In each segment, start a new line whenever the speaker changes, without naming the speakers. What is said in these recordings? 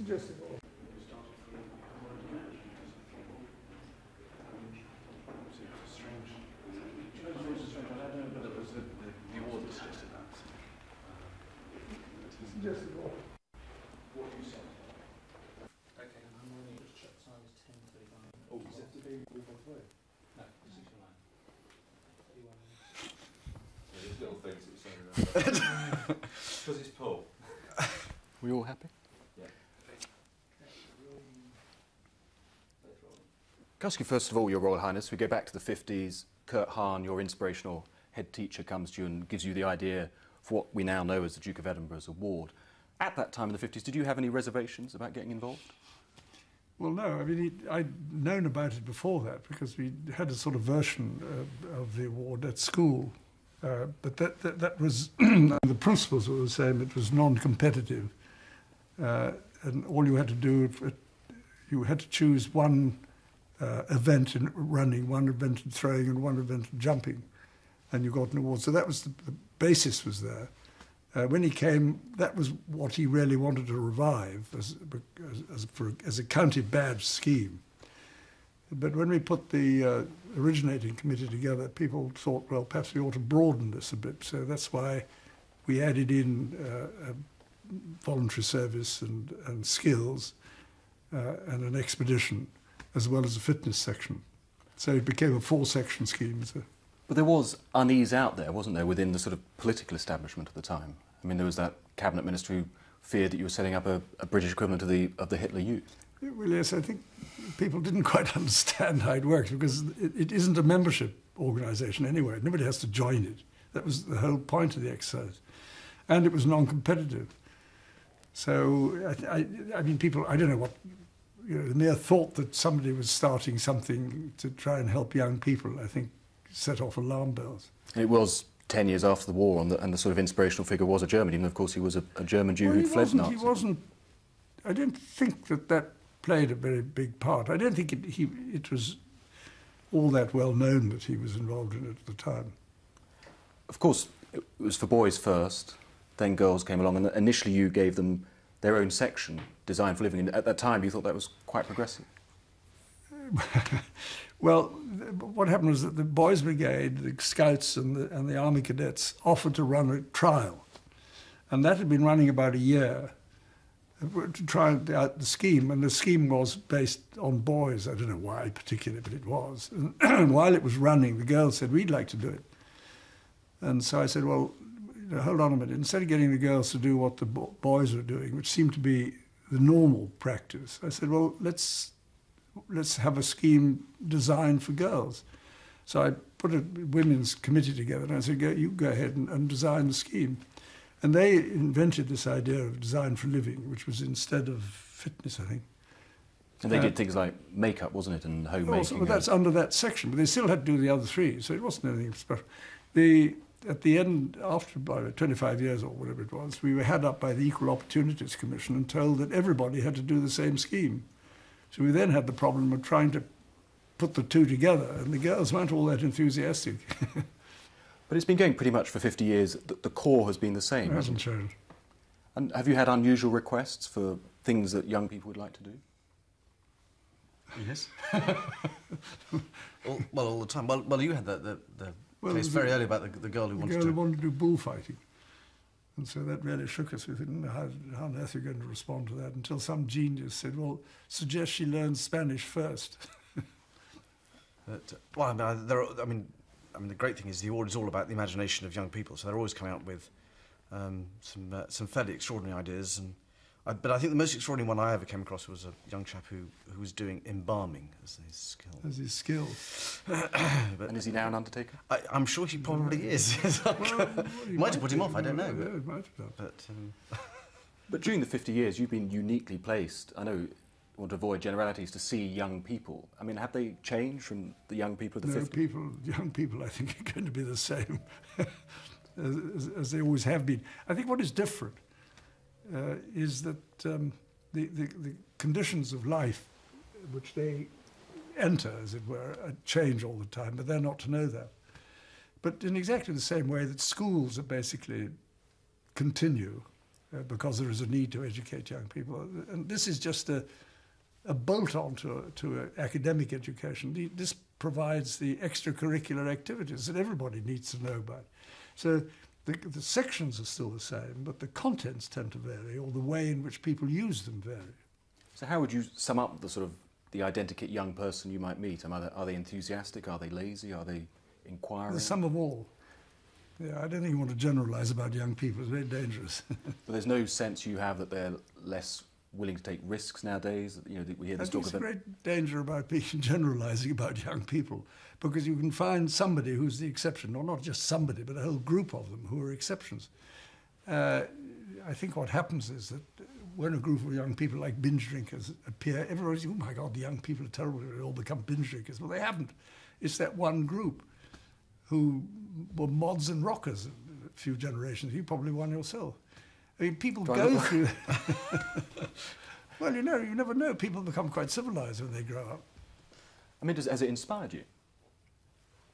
suggestible. Suggestible.
What you said. Okay, I'm going to just check size 10, 35.
Oh, is that the baby boy way?
No, 69. 31.
These little things that you say. Because it's Paul.
We all happy?
Yeah.
Can I ask you first of all, Your Royal Highness, we go back to the 50s, Kurt Hahn, your inspirational head teacher, comes to you and gives you the idea for what we now know as the Duke of Edinburgh's award. At that time in the 50s, did you have any reservations about getting involved?
Well, no. I mean, I'd known about it before that because we had a sort of version of the award at school. But that was, the principles were the same. It was non-competitive. And all you had to do, you had to choose one event in running, one event in throwing, and one event in jumping. And you got an award. So that was the basis was there. When he came, that was what he really wanted to revive as a county badge scheme. But when we put the originating committee together, people thought, well, perhaps we ought to broaden this a bit. So that's why we added in voluntary service and skills and an expedition, as well as a fitness section. So it became a 4-section scheme. So.
But there was unease out there, wasn't there, within the sort of political establishment at the time? I mean, there was that cabinet minister who feared that you were setting up a British equivalent of the Hitler Youth.
Well, yes, I think people didn't quite understand how it works because it isn't a membership organisation anyway. Nobody has to join it. That was the whole point of the exercise. And it was non-competitive. So, I mean, people, I don't know what, you know, the mere thought that somebody was starting something to try and help young people, I think, set off alarm bells.
It was 10 years after the war, and the sort of inspirational figure was a German, even though, of course, he was a German Jew who'd fled Nazis.
He wasn't, I don't think that played a very big part. I don't think it was all that well known that he was involved in it at the time.
Of course, it was for boys first, then girls came along, and initially you gave them their own section, Design for Living, and at that time you thought that was quite progressive.
Well, what happened was that the Boys Brigade, the Scouts and the Army Cadets offered to run a trial. And that had been running about a year to try out the scheme. And the scheme was based on boys. I don't know why particularly, but it was. And while it was running, the girls said, we'd like to do it. And so I said, well, you know, hold on a minute. Instead of getting the girls to do what the boys were doing, which seemed to be the normal practice, I said, well, let's have a scheme designed for girls. So I put a women's committee together and I said, you go ahead and design the scheme. And they invented this idea of Design for Living, which was instead of fitness, I think.
And they did things like makeup, wasn't it, and homemaking?
Well, that's under that section, but they still had to do the other 3, so it wasn't anything special. At the end, after about 25 years or whatever it was, we were had up by the Equal Opportunities Commission and told that everybody had to do the same scheme. So we then had the problem of trying to put the 2 together, and the girls weren't all that enthusiastic.
But it's been going pretty much for 50 years. The core has been the same,
It hasn't changed.
And have you had unusual requests for things that young people would like to do?
Yes. well, all the time. Well, you had the case very early about the girl who wanted to...
The girl who wanted to do bullfighting. And so that really shook us. We didn't know how on earth you're going to respond to that until some genius said, well, suggest she learns Spanish first.
Well, I mean, the great thing is the award is all about the imagination of young people, so they're always coming out with some fairly extraordinary ideas. But I think the most extraordinary one I ever came across was a young chap who was doing embalming as his skill.
As his skill.
And is he now an undertaker?
I'm sure he probably is. Might have put him off, I don't know.
Yeah, it might have done.
But during the 50 years, you've been uniquely placed. I know you want to avoid generalities, to see young people. I mean, have they changed from the young people of the 50s?
Young people, I think, are going to be the same as they always have been. I think what is different is that the conditions of life which they enter, as it were, change all the time, but they're not to know that. But in exactly the same way that schools are basically continue, because there is a need to educate young people. And this is just a bolt-on to academic education. This provides the extracurricular activities that everybody needs to know about. So the sections are still the same, but the contents tend to vary, or the way in which people use them vary.
So how would you sum up the identikit young person you might meet? Are they enthusiastic? Are they lazy? Are they inquiring?
There's some of all. Yeah, I don't think you want to generalise about young people. It's very dangerous.
But there's no sense you have that they're less willing to take risks nowadays? You know, we hear this talk
There's
of
a great danger about being generalising about young people, because you can find somebody who's the exception, or not just somebody, but a whole group of them who are exceptions. I think what happens is that when a group of young people like binge drinkers appear, everybody says, oh my God, the young people are terrible, they all become binge drinkers. Well, they haven't. It's that one group who were mods and rockers a few generations. You probably one yourself. I mean, people go through... Well, you know, you never know. People become quite civilised when they grow up.
I mean, has it inspired you?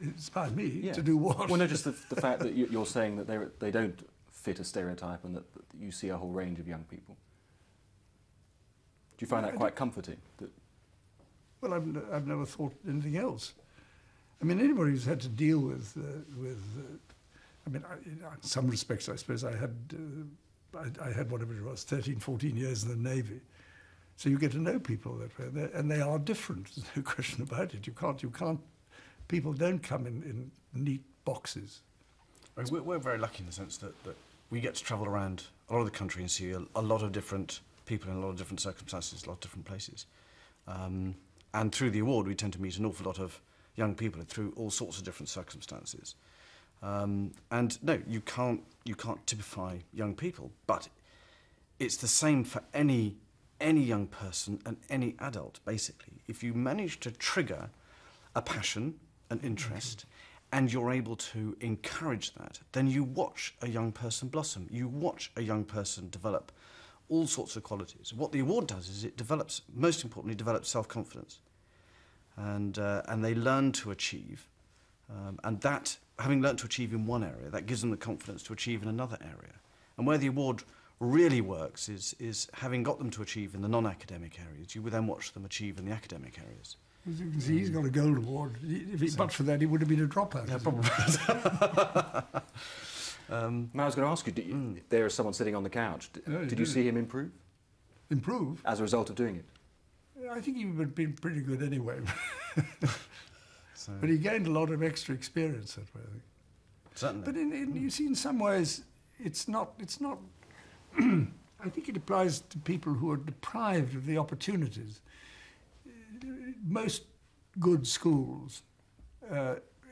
It inspired me
Yeah.
to do what?
Well, no, just the fact that you're saying that they don't fit a stereotype and that you see a whole range of young people. Do you find that quite comforting?
Well, I've never thought anything else. I mean, anybody who's had to deal with I mean, in some respects, I suppose I had whatever it was, 13, 14 years in the Navy. So you get to know people that way, and they are different. There's no question about it. You can't. People don't come in neat boxes.
I mean, we're very lucky in the sense that we get to travel around a lot of the country and see a lot of different people in a lot of different circumstances, a lot of different places. And through the award, we tend to meet an awful lot of young people through all sorts of different circumstances. And no, you can't typify young people, but it's the same for any young person and any adult, basically. If you manage to trigger a passion, an interest, and you're able to encourage that, then you watch a young person blossom. You watch a young person develop all sorts of qualities. What the award does is it develops, most importantly, develops self-confidence. And they learn to achieve. And that, having learnt to achieve in one area, that gives them the confidence to achieve in another area. And where the award really works is having got them to achieve in the non-academic areas, you would then watch them achieve in the academic areas.
As you can see, he's got a gold award. But for that, he would have been a dropout.
Yeah, probably.
I was going to ask you, there is someone sitting on the couch. Did you see him improve?
Improve?
As a result of doing it?
I think he would have been pretty good anyway.
So,
But he gained a lot of extra experience that way, I think.
certainly.
But you see, in some ways, it's not. I think it applies to people who are deprived of the opportunities. Most good schools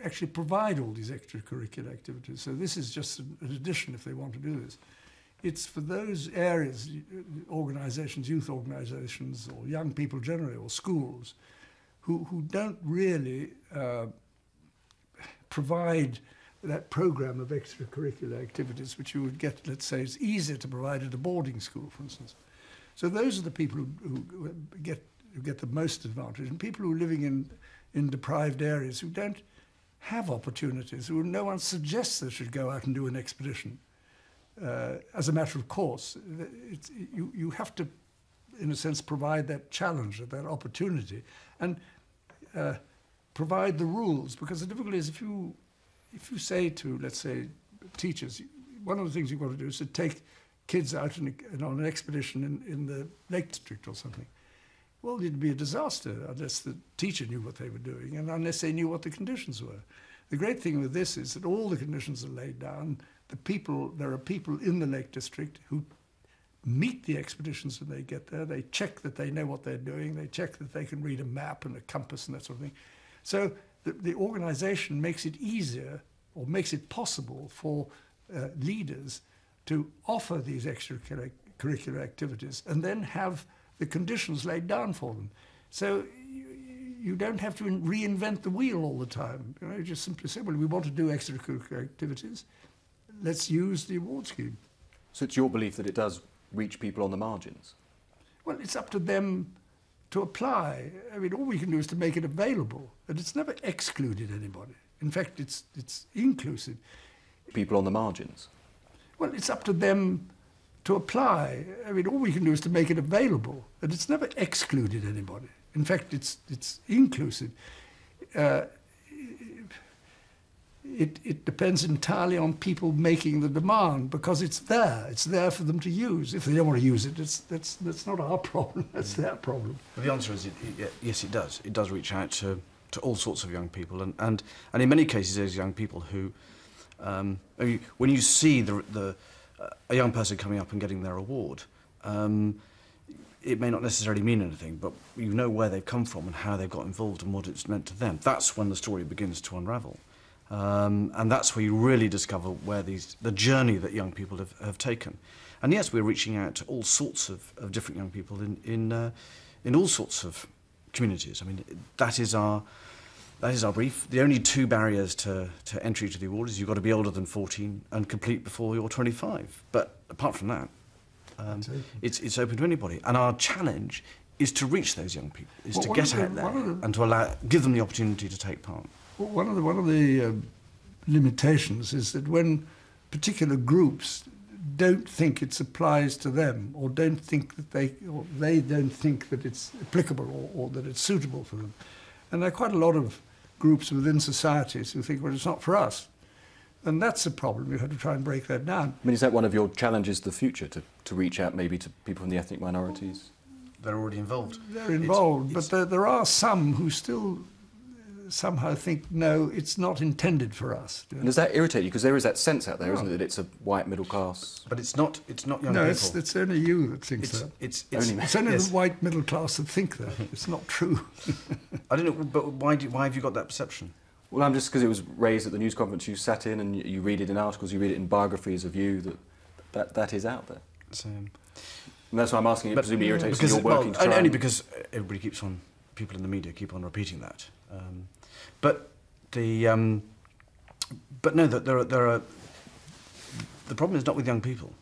actually provide all these extracurricular activities. So this is just an addition if they want to do this. It's for those areas, organisations, youth organisations, or young people generally, or schools, who don't really provide that programme of extracurricular activities which you would get, let's say, it's easier to provide at a boarding school, for instance. So those are the people who get the most advantage, and people who are living in deprived areas who don't have opportunities, who no one suggests they should go out and do an expedition. As a matter of course, you have to, in a sense, provide that challenge, that opportunity, and provide the rules. Because the difficulty is if you say to, let's say, teachers, one of the things you've got to do is to take kids out on an expedition in the Lake District or something. Well, it'd be a disaster unless the teacher knew what they were doing and unless they knew what the conditions were. The great thing with this is that all the conditions are laid down. There are people in the Lake District who meet the expeditions when they get there. They check that they know what they're doing. They check that they can read a map and a compass and that sort of thing. So the organisation makes it easier, or makes it possible for leaders to offer these extracurricular activities and then have the conditions laid down for them. So you don't have to reinvent the wheel all the time. You just simply say, well, we want to do extracurricular activities. Let's use the award scheme.
So it's your belief that it does reach people on the margins?
Well, it's up to them to apply. I mean, all we can do is to make it available, and it's never excluded anybody. In fact, it's inclusive.
People on the margins?
Well, it's up to them to apply. I mean, all we can do is to make it available, and it's never excluded anybody. In fact, it's inclusive. It depends entirely on people making the demand, because it's there. It's there for them to use. If they don't want to use it, that's not our problem. That's their problem.
Well, the answer is yes, it does. It does reach out to all sorts of young people, and in many cases, those young people who, I mean, when you see a young person coming up and getting their award, it may not necessarily mean anything, but you know where they've come from and how they got involved and what it's meant to them. That's when the story begins to unravel. And that's where you really discover where the journey that young people have taken. And yes, we're reaching out to all sorts of different young people in all sorts of communities. I mean, that is our brief. The only two barriers to entry to the award is you've got to be older than 14 and complete before you're 25. But apart from that, it's open to anybody. And our challenge is to reach those young people, is to get out there and to give them the opportunity to take part.
Well, one of the limitations is that when particular groups don't think it applies to them, or don't think that they don't think that it's applicable or that it's suitable for them, and there are quite a lot of groups within societies who think, well, it's not for us. And that's a problem. You have to try and break that down.
I mean, is that one of your challenges in the future, to reach out maybe to people from the ethnic minorities?
They're already involved.
They're involved, but there are some who still somehow think, no, it's not intended for us.
And does that irritate you? Because there is that sense out there, isn't it, that it's a white middle class?
But it's not young people.
No, it's only you that thinks that. It's only the white middle class that think that. It's not true.
I don't know, but why have you got that perception?
Well, I'm just, because it was raised at the news conference you sat in, and you read it in articles, you read it in biographies of you, that is out there. And that's why I'm asking. It presumably irritates you. You're working to try
only because everybody keeps on, people in the media keep on repeating that. But no, that there are. The problem is not with young people.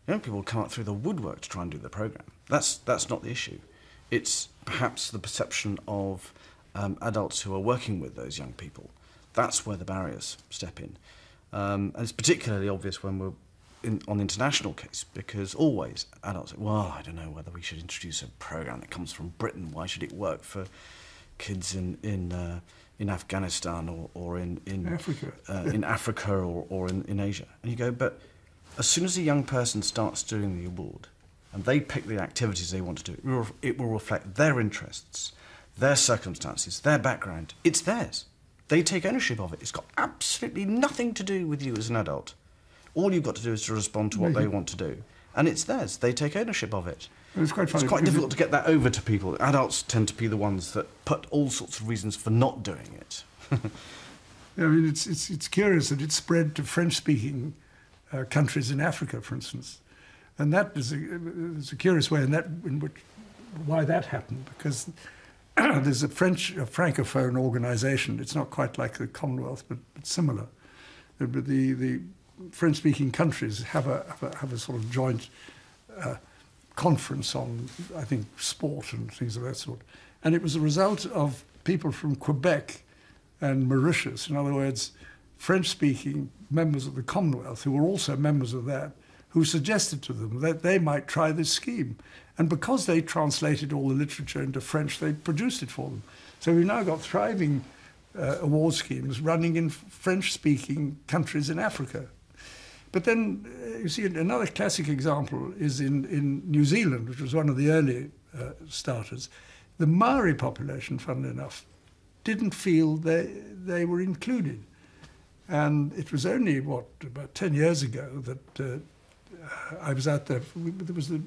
Young people come up through the woodwork to try and do the programme. That's not the issue. It's perhaps the perception of adults who are working with those young people. That's where the barriers step in. And it's particularly obvious when we're on the international case, because always adults say, well, I don't know whether we should introduce a programme that comes from Britain. Why should it work for kids in Afghanistan or in
Africa,
in Africa or in Asia? And you go, but as soon as a young person starts doing the award and they pick the activities they want to do, it will reflect their interests, their circumstances, their background. It's theirs. They take ownership of it. It's got absolutely nothing to do with you as an adult. All you've got to do is to respond to what they want to do. And it's theirs. They take ownership of it.
It's quite funny.
It's quite difficult to get that over to people. Adults tend to be the ones that put all sorts of reasons for not doing it.
I mean, it's curious that it's spread to French-speaking countries in Africa, for instance. And that is a curious way why that happened, because there's a Francophone organisation. It's not quite like the Commonwealth, but similar. But the French-speaking countries have a sort of joint conference on, I think, sport and things of that sort. And it was a result of people from Quebec and Mauritius, in other words, French-speaking members of the Commonwealth, who were also members of that, who suggested to them that they might try this scheme. And because they translated all the literature into French, they produced it for them. So we've now got thriving award schemes running in French-speaking countries in Africa. But then, you see, another classic example is in New Zealand, which was one of the early starters. The Maori population, funnily enough, didn't feel they were included. And it was only, about 10 years ago that I was out there. There was the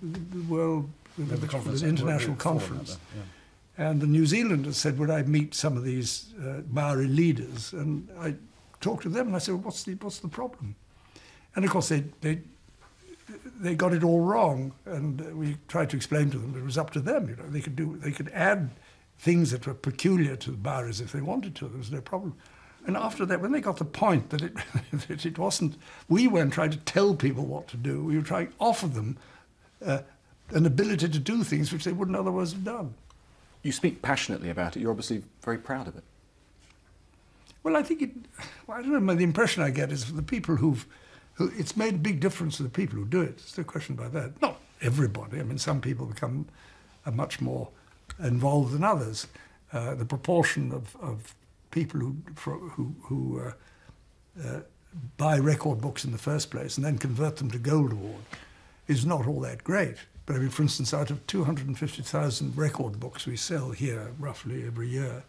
World the International Conference. And the New Zealanders said, would I meet some of these Maori leaders? And I talked to them and I said, well, what's the problem? And of course they got it all wrong, and we tried to explain to them that it was up to them. You know, they could add things that were peculiar to the Maoris if they wanted to. There was no problem. And after that, when they got the point that it wasn't, we weren't trying to tell people what to do. We were trying to offer them an ability to do things which they wouldn't otherwise have done.
You speak passionately about it. You're obviously very proud of it.
Well, I think I don't know. The impression I get is for the people who've It's made a big difference to the people who do it. There's no question about that. Not everybody. I mean, some people become much more involved than others. The proportion of people who buy record books in the first place and then convert them to Gold Award is not all that great. But I mean, for instance, out of 250,000 record books we sell here roughly every year.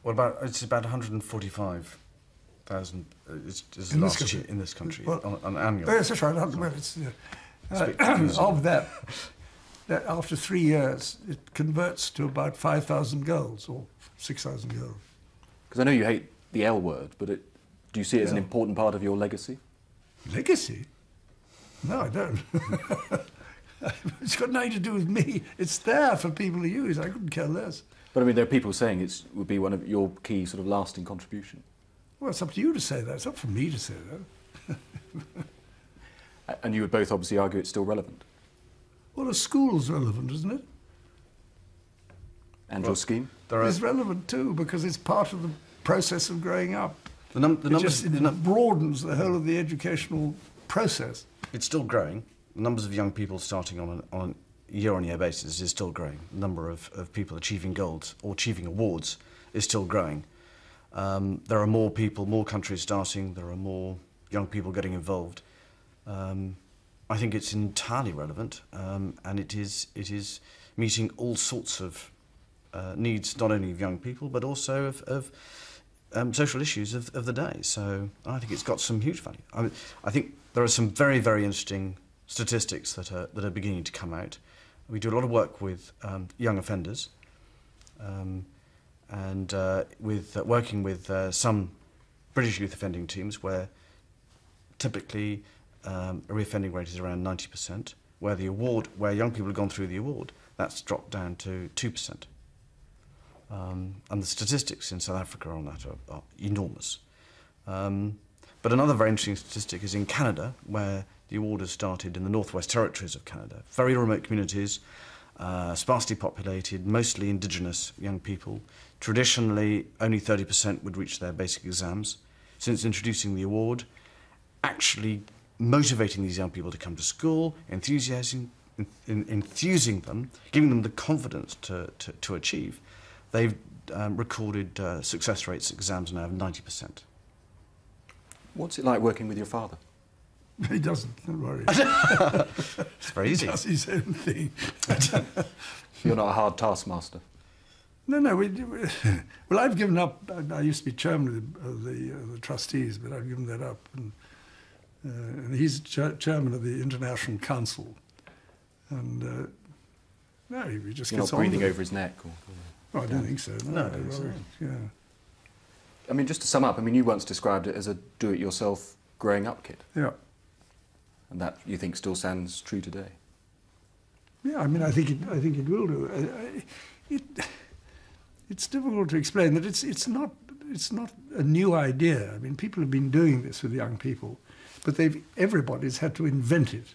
What about, it's about 145,000 is last year in this country,
well,
on annual.
Oh, yes, that's right. Well, it's, of that, after 3 years, it converts to about 5,000 girls or 6,000 girls.
Because I know you hate the L word, but do you see it as an
Yeah.
important part of your legacy?
Legacy? No, I don't. It's got nothing to do with me. It's there for people to use. I couldn't care less.
But I mean, there are people saying it would be one of your key sort of lasting contribution.
Well, it's up to you to say that. It's not for me to say that.
And you would both obviously argue it's still relevant.
Well, a school's relevant, isn't it?
And your scheme?
It's relevant too because it's part of the process of growing up.
The numbers,
It broadens the whole of the educational process.
it's still growing. The numbers of young people starting on a year-on-year basis is still growing. The number of people achieving goals or achieving awards is still growing. There are more people, more countries starting. There are more young people getting involved. I think it's entirely relevant, and it is meeting all sorts of needs, not only of young people, but also of social issues of the day. So I think it's got some huge value. I think there are some very, very interesting statistics that are beginning to come out. We do a lot of work with young offenders, and working with some British youth offending teams where typically a reoffending rate is around 90%, where young people have gone through the award, that's dropped down to 2%. And the statistics in South Africa on that are enormous. But another very interesting statistic is in Canada, where the award has started in the Northwest Territories of Canada. Very remote communities, sparsely populated, mostly indigenous young people. Traditionally, only 30% would reach their basic exams. Since introducing the award, actually motivating these young people to come to school, enthusing them, giving them the confidence to achieve, they've recorded success rates at exams now of 90%.
What's it like working with your father?
He doesn't, don't worry.
It's very easy.
He does his own thing.
You're not a hard taskmaster.
No, well, I've given up. I used to be chairman of the trustees, but I've given that up. And he's chairman of the International Council. And no, he just
You're
gets
not
on
breathing
with it.
over his neck? Or...
Oh, I don't think so.
No,
yeah.
I mean, just to sum up, I mean, you once described it as a do-it-yourself growing up kid.
Yeah.
And that, you think, still stands true today?
Yeah, I mean, I think it will do. It's difficult to explain that it's not a new idea. I mean, people have been doing this with young people, but everybody's had to invent it.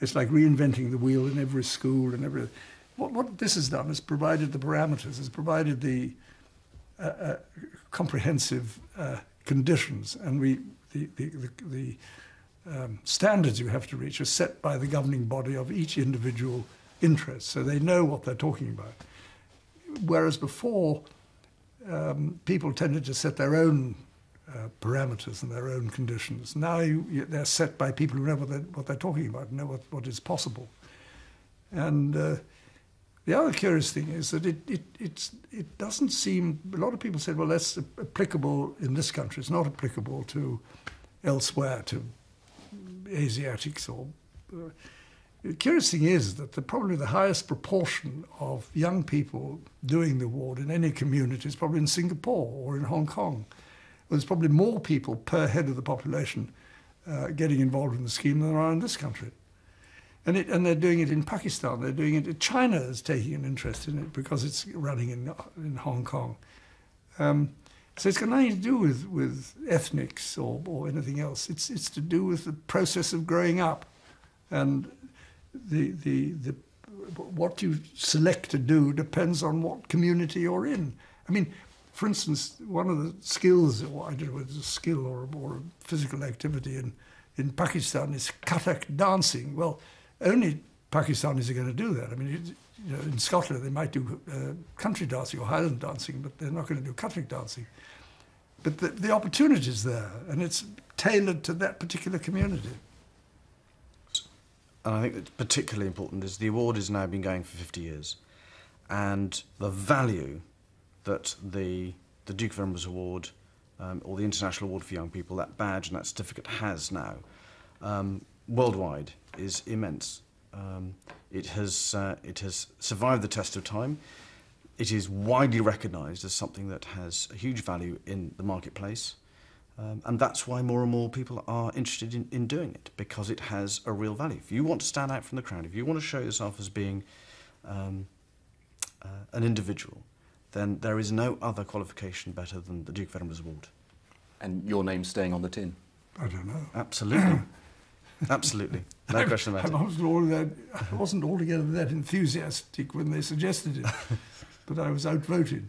It's like reinventing the wheel in every school and every. What this has done is provided the parameters, has provided the comprehensive conditions, and the standards you have to reach are set by the governing body of each individual interest, so they know what they're talking about. Whereas before, people tended to set their own parameters and their own conditions. Now they're set by people who know what they're talking about, know what is possible. And the other curious thing is that it doesn't seem. A lot of people said, well, that's applicable in this country. It's not applicable to elsewhere, to Asiatics or. The curious thing is that probably the highest proportion of young people doing the award in any community is probably in Singapore or in Hong Kong. There's probably more people per head of the population getting involved in the scheme than there are in this country. And they're doing it in Pakistan. They're doing it. China is taking an interest in it because it's running in Hong Kong. So it's got nothing to do with ethnics or anything else. It's to do with the process of growing up, and what you select to do depends on what community you're in. I mean, for instance, one of the skills, or I don't know whether it's a skill or a physical activity in Pakistan is Kathak dancing. Well, only Pakistanis are going to do that. I mean, you know, in Scotland they might do country dancing or Highland dancing, but they're not going to do Kathak dancing. But the opportunity's there, and it's tailored to that particular community.
And I think that's particularly important is the award has now been going for 50 years, and the value that the Duke of Edinburgh's Award or the International Award for Young People, that badge and that certificate has now, worldwide, is immense. It has survived the test of time. It is widely recognised as something that has a huge value in the marketplace, and that's why more and more people are interested in doing it, because it has a real value. If you want to stand out from the crowd, if you want to show yourself as being an individual, then there is no other qualification better than the Duke of Edinburgh's Award.
And your name's staying on the tin?
I don't know.
Absolutely. Absolutely. No question about it.
I wasn't altogether that enthusiastic when they suggested it, but I was outvoted.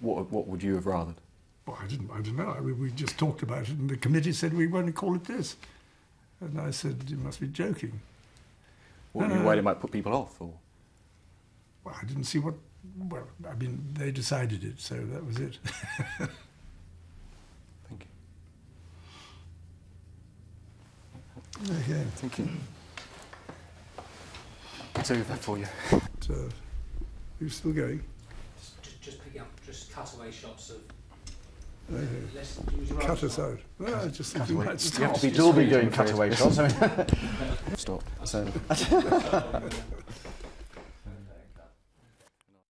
What would you have rathered?
Well, I don't know. I mean, we just talked about it, and the committee said we won't call it this. And I said, you must be joking.
What, why it might put people off? Or?
Well, I didn't see what... Well, I mean, they decided it, so that was it.
Thank you.
Okay.
Thank you. It's over for you.
So, you're still going?
Just picking up just cutaway shots of.
Okay.
Would you rather
Cut us
stop?
out. No, I just think we
Cutaway.
might
You have
stop.
to be
We'd all be doing cutaway shots. I mean,
Stop.
so.